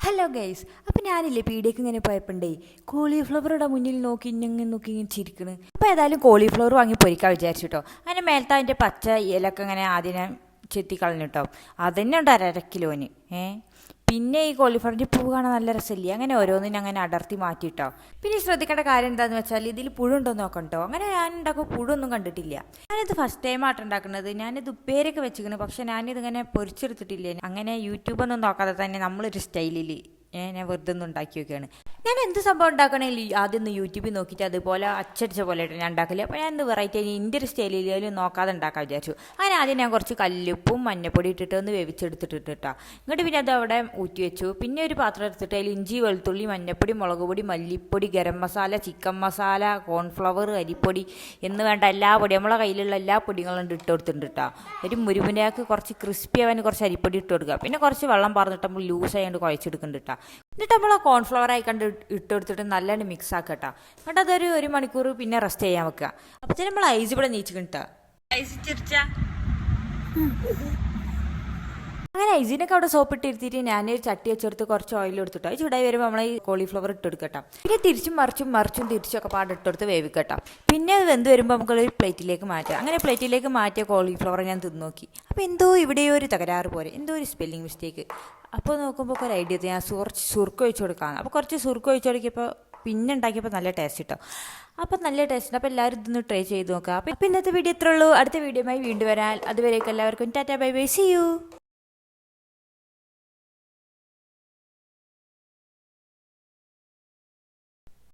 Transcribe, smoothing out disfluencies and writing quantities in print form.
Hello guys, അപ്പം ഞാനില്ലേ പീടിയേക്ക് ഇങ്ങനെ പോയപ്പോണ്ടേ കോളിഫ്ലവറുടെ മുന്നിൽ നോക്കി ഇങ്ങനെ ചിരിക്കണ്. അപ്പോൾ ഏതായാലും കോളിഫ്ലവർ വാങ്ങി പൊരിക്കാൻ വിചാരിച്ചിട്ടോ. അങ്ങനെ മേലത്തെ അതിൻ്റെ പച്ച ഇലൊക്കെ ഇങ്ങനെ ആദ്യം ഞാൻ ചെത്തി കളഞ്ഞിട്ടോ. അതന്നെ ഉണ്ട് 1.5 കിലോന്. പിന്നെ ഈ കോളിഫ്ലവറിൻ്റെ പൂവ് കാണാൻ നല്ല രസമില്ലേ, അങ്ങനെ ഓരോന്നിനും അങ്ങനെ അടർത്തി മാറ്റിയിട്ടോ. പിന്നെ ശ്രദ്ധിക്കേണ്ട കാര്യം എന്താണെന്ന് വെച്ചാൽ ഇതിൽ പുഴുണ്ടോ നോക്കണ്ടോ. അങ്ങനെ ഞാൻ ഉണ്ടാക്കുമ്പോൾ പുഴൊന്നും കണ്ടിട്ടില്ല. ഞാനിത് ഫസ്റ്റ് ടൈം ആയിട്ട് ഉണ്ടാക്കുന്നത്. ഞാനിത് ഉപ്പേരൊക്കെ വെച്ചിരിക്കുന്നു, പക്ഷെ ഞാനിതിങ്ങനെ പൊരിച്ചെടുത്തിട്ടില്ല. അങ്ങനെ യൂട്യൂബൊന്നും നോക്കാതെ തന്നെ നമ്മളൊരു സ്റ്റൈലിൽ ഞാൻ വെറുതെ ഒന്ന് ഉണ്ടാക്കി വെക്കുകയാണ്. ഞാൻ എന്ത് സംഭവം ഉണ്ടാക്കണമെങ്കിൽ ആദ്യം ഒന്ന് യൂട്യൂബിൽ നോക്കിയിട്ട് അതുപോലെ അച്ചടിച്ച പോലെ ഞാൻ ഉണ്ടാക്കില്ല. അപ്പോൾ ഞാൻ എന്ത് വെറൈറ്റി എൻ്റെ ഒരു സ്റ്റൈലിൽ നോക്കാതെ ഉണ്ടാക്കാൻ വിചാരിച്ചു. അങ്ങനെ ആദ്യം ഞാൻ കുറച്ച് കല്ലുപ്പും മഞ്ഞപ്പൊടി ഇട്ടിട്ട് ഒന്ന് വേവിച്ചെടുത്തിട്ടിട്ടാ. എന്നിട്ട് പിന്നെ അത് അവിടെ ഊറ്റി വെച്ചു. പിന്നെ ഒരു പാത്രം എടുത്തിട്ട് അതിൽ ഇഞ്ചി, വെളുത്തുള്ളി, മഞ്ഞപ്പൊടി, മുളക് പൊടി, മല്ലിപ്പൊടി, ഗരം മസാല, ചിക്കൻ മസാല, കോൺഫ്ലവർ, അരിപ്പൊടി എന്ന് വേണ്ട എല്ലാ പൊടിയും നമ്മളെ കയ്യിലുള്ള എല്ലാ പൊടികളും ഇട്ട് കൊടുത്തിട്ടുണ്ട് കേട്ടോ. ഒരു മുരുമുനയാക്ക് കുറച്ച് ക്രിസ്പി ആവാൻ കുറച്ച് അരിപ്പൊടി ഇട്ട് കൊടുക്കുക. പിന്നെ കുറച്ച് വെള്ളം പറഞ്ഞിട്ട് നമ്മൾ ലൂസായതുകൊണ്ട് കുഴച്ചെടുക്കുന്നുണ്ട് കേട്ടോ. എന്നിട്ട് നമ്മൾ ആ കോൺഫ്ലവർ ആയി കണ്ട് ഇട്ട് കൊടുത്തിട്ട് നല്ലോണം മിക്സ് ആക്കട്ടോ. എന്നിട്ട് അതൊരു 1 മണിക്കൂർ പിന്നെ റെസ്റ്റ് ചെയ്യാൻ വെക്കുക. അപ്പോൾ നമ്മൾ ഐസ് ഇവിടെ നീച്ച് കിട്ടാ ഐസ് ചിരിച്ച അങ്ങനെ ഐസിനൊക്കെ അവിടെ സോപ്പിട്ട് ഇരുത്തിയിട്ട് ഞാനൊരു ചട്ടി വെച്ചെടുത്ത് കുറച്ച് ഓയിൽ എടുത്തിട്ടോ. അത് ചൂടായി വരുമ്പോൾ നമ്മൾ ഈ കോളിഫ്ലവർ ഇട്ട് കൊടുക്കട്ടോ. പിന്നെ തിരിച്ചും മറിച്ചും തിരിച്ചൊക്കെ പാട് ഇട്ടെടുത്ത് വേവിക്കട്ടോ. പിന്നെ അത് വെന്ത് വരുമ്പോൾ നമുക്കൊരു പ്ലേറ്റിലേക്ക് മാറ്റാം. അങ്ങനെ പ്ലേറ്റിലേക്ക് മാറ്റിയ കോളിഫ്ലവർ ഞാൻ തിന്ന് നോക്കി. അപ്പോൾ എന്തോ ഇവിടെയോ ഒരു തകരാറ് പോലെ, എന്തോ ഒരു സ്പെല്ലിംഗ് മിസ്റ്റേക്ക്. അപ്പോൾ നോക്കുമ്പോൾ ഒരു ഐഡിയ ഞാൻ കുറച്ച് സുർക്ക് ഒഴിച്ച് കൊടുക്കാം. അപ്പോൾ കുറച്ച് സുർക്ക് ഒഴിച്ച് കൊടുക്കിയപ്പോൾ പിന്നെ ഉണ്ടാക്കിയപ്പോൾ നല്ല ടേസ്റ്റ് കിട്ടും. അപ്പോൾ നല്ല ടേസ്റ്റ് ഉണ്ട്. അപ്പോൾ എല്ലാവരും ഇതൊന്ന് ട്രൈ ചെയ്ത് നോക്കുക. അപ്പോൾ ഇന്നത്തെ വീഡിയോ ഇത്രേ ഉള്ളൂ. അടുത്ത വീഡിയോയുമായി വീണ്ടും വരാൻ. അതുവരേക്കും എല്ലാവർക്കും tata bye bye, see U.